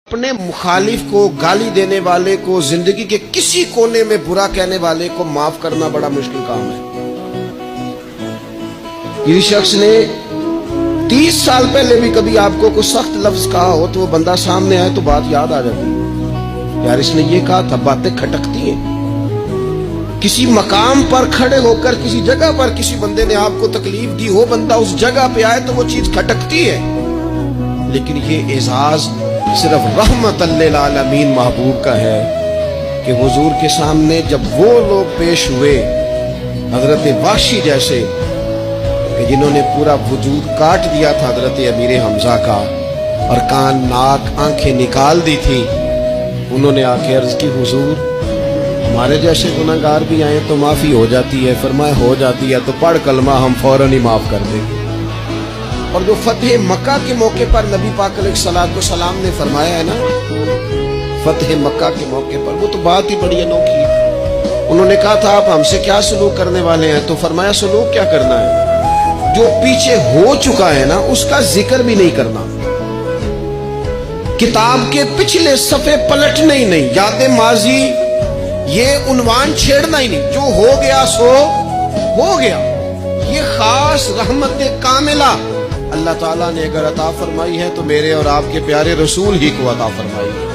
اپنے مخالف کو، گالی دینے والے کو، زندگی کے کسی کونے میں برا کہنے والے کو معاف کرنا بڑا مشکل کام ہے۔ کسی شخص نے 30 سال پہلے بھی کبھی آپ کو کوئی سخت لفظ کہا ہو تو وہ بندہ سامنے آئے تو بات یاد آ جاتی ہے، یار اس نے یہ کہا تھا۔ باتیں کھٹکتی ہیں۔ کسی مقام پر کھڑے ہو کر کسی جگہ پر کسی بندے نے آپ کو تکلیف دی ہو، بندہ اس جگہ پہ آئے تو وہ چیز کھٹکتی ہے، لیکن یہ اعزاز صرف رحمت للعالمین محبوب کا ہے کہ حضور کے سامنے جب وہ لوگ پیش ہوئے، حضرت وحشی جیسے کہ جنہوں نے پورا وجود کاٹ دیا تھا حضرت امیر حمزہ کا اور کان ناک آنکھیں نکال دی تھی، انہوں نے آ کے عرض کی حضور ہمارے جیسے گناہگار بھی آئیں تو معافی ہو جاتی ہے؟ فرمایا ہو جاتی ہے تو پڑھ کلمہ، ہم فوراً ہی معاف کر دیں گے۔ اور جو فتح مکہ کے موقع پر نبی پاک علیہ الصلوۃ والسلام نے فرمایا ہے نا، فتح مکہ کے موقع پر، وہ تو بات ہی بڑی انوکھی ہے۔ انہوں نے کہا تھا آپ ہم سے کیا سلوک کرنے والے ہیں؟ تو فرمایا سلوک کیا کرنا ہے؟ جو پیچھے ہو چکا ہے نا اس کا ذکر بھی نہیں کرنا، کتاب کے پچھلے صفحے پلٹنے ہی نہیں، یاد ماضی یہ عنوان چھیڑنا ہی نہیں، جو ہو گیا سو ہو گیا۔ یہ خاص رحمت کاملہ اللہ تعالیٰ نے اگر عطا فرمائی ہے تو میرے اور آپ کے پیارے رسول ہی کو عطا فرمائی ہے۔